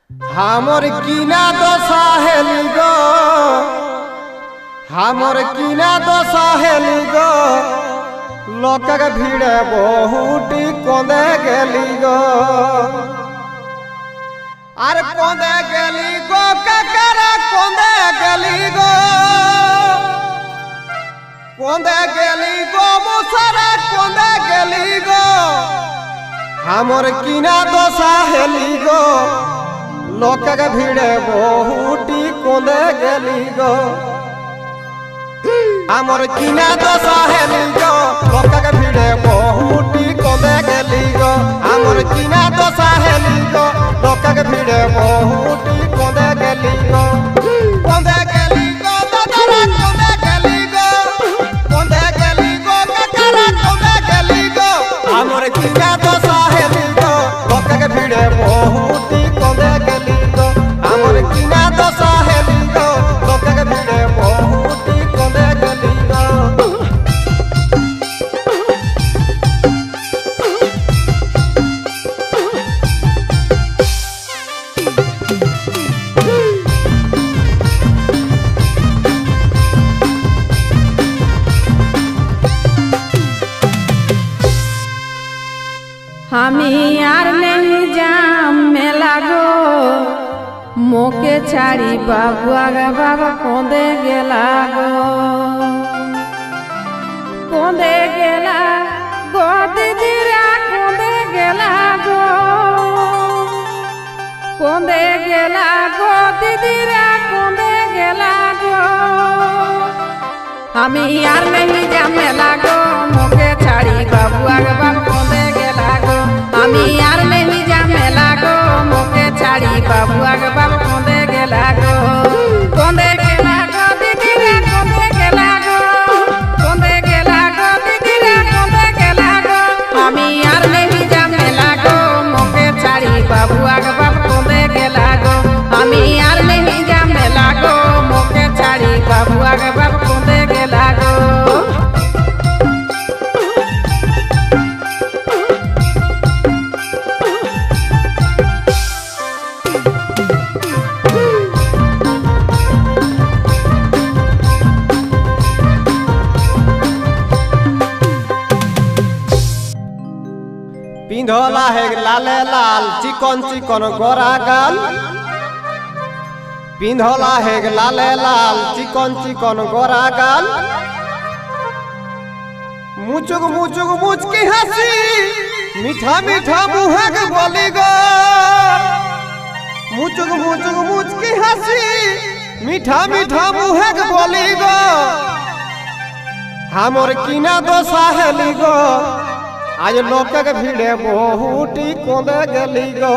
हमर किना दशा हेली गो, हमर किना दशा हेली गो, लोकक भीड़े बहुटी कोंदे गेली गो। अरे कोंदे गेली गो ककरा कोंदे गेली गो, कोंदे गेली गो मुसरा कोंदे गेली गो। हमर किना दशा हेली गो, लोकक भीड़े बहुटी कोंदे गेली गो। हमर किना दशा हेली गो, लोकक भीड़े बहुटी कोंदे गेली गो। हमर किना दशा हेली गो, लोकक भीड़े बहुटी कोंदे गेली गो। कोंदे गेली गो दादा कोंदे गेली गो, कोंदे गेली गो ककरा कोंदे गेली गो। हमर किना दशा हेली गो, लोकक भीड़े बहुटी कोंदे गेली गो। हमर किना दशा हेली गो, लोकक भीड़े बहुटी कोंदे गेली गो। हमी यार नहीं जाम मेला गो, मोके छाड़ी बाबुआ गे बाबा कोंदे गेला गो, कोंदे गेला गो दीदीरा कोंदे गेला गो, कोंदे गेला गो दीदीरा कोंदे गेला गो। हमी यार नहीं जाम मेला गो, मोके छाड़ी बाबुआ गे बाबा कोंदे गेला गो। हमी यार नहीं जाम मेला गो, मोके छाड़ी बाबुआ गे बाबा कोंदे गेला गो, कोंदे गेला गो दीदीरा कोंदे गेला गो, कोंदे गेला गो दीदीरा कोंदे गेला गो। हमी यार नहीं जाम मेला गो, मोके छाड़ी बाबुआ गे बाबा कोंदे गेला गो। हमी यार नहीं जाम मेला गो, मोके छाड़ी बाबुआ गे बाबा कोंदे गेला गो। पिंधला है लाले लाल चिकन चिकन गोरा गाल, पिंधला है लाले लाल चिकन चिकन गोरा गाल। मुचुक मुचुक मुचकी हंसी, मीठा मीठा मुहक बोली गो। मुचुक मुचुक मुचकी हंसी, मीठा मीठा मुहक बोली गो। हमर किना दशा हेली गो, आज लोकक भीड़े बहुटी कोंदे गेली गो।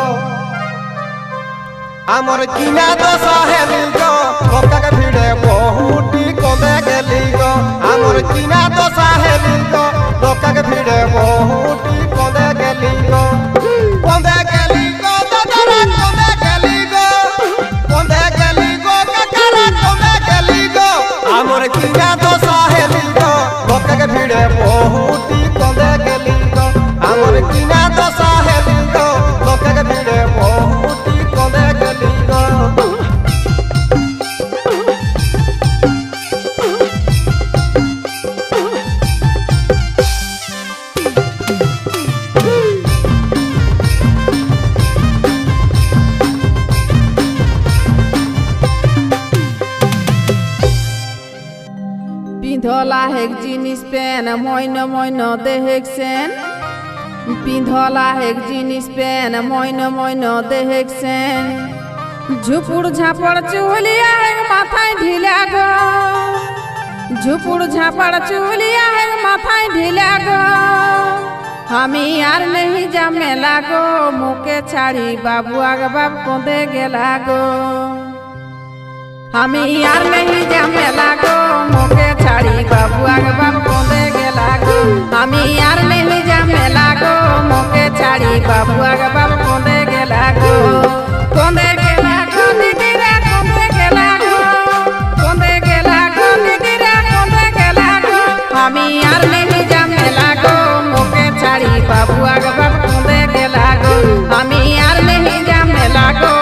हमर किना दशा हेली गो, लोकक भीड़े बहुटी कोंदे गेली गो। हमर किना दशा हेली गो, लोकक भीड़े बहुटी कोंदे गेली गो। कोंदे गेली गो दादा कोंदे गेली गो, कोंदे गेली गो ककरा कोंदे गेली गो। हमर किना दशा हेली गो, लोकक भीड़े बहुटी कोंदे गेली गो। हमर किना दशा हेली गो, लोकक भीड़े बहुटी कोंदे गेली गो। पिंधला हेक जिनिस पेन मोइन मोइन देहेक सेन, पिंधला हेक जिनिस पेन मोइन मोइन देहेक सेन। झुपुड़ झापड़ चुलिया हेक माथाय ढिला गो, झुपुड़ झापड़ चुलिया हेक माथाय ढिला गो। हमी यार नहीं जाम मेला गो, मोके छाड़ी बाबुआ गे बाबा कोंदे गेला गो। हमी यार नहीं जाम मेला गो, मोके छाड़ी बाबुआ गे बाबा कोंदे गेला गो। हमी यार नहीं जाम मेला गो, मोके छाड़ी बाबुआ गे बाबा कोंदे गेला गो। कोंदे गेला गो दीदीरा कोंदे गेला गो, कोंदे गेला गो दीदीरा कोंदे गेला गो। हमी यार नहीं जाम मेला गो, मोके छाड़ी बाबुआ गे बाबा कोंदे गेला गो। हमी यार नहीं जाम मेला गो,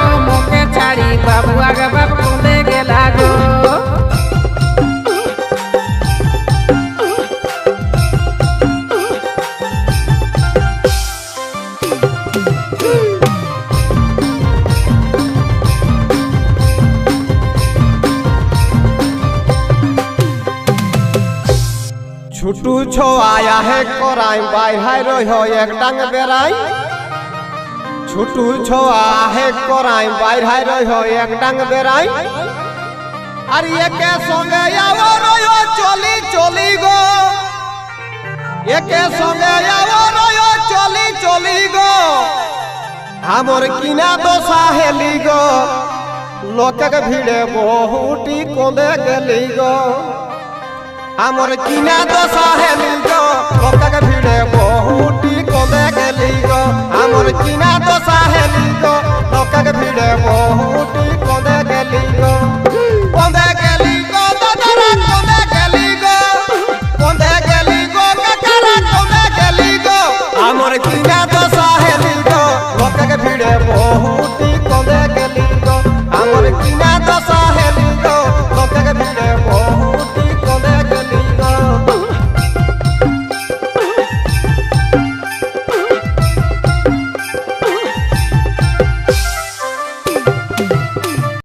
ছুটু ছোয়া হে করাই বাইহাই রই এক ডাং বেড়াই ছুটু ছোয়া হে করাই বাইহাই রই এক ডাং বেড়াই আর একে সঙ্গে চলি চলি গো একে সঙ্গে চলি চলি গো আমার কিনা দশা হেলি গো লোকের ভিড়ে বহুটি কমে গেলি গো আমার কিনা দশা হেলি গো লোকের ভিড়ে বহুটি কমে গেলি গো আমার কিনা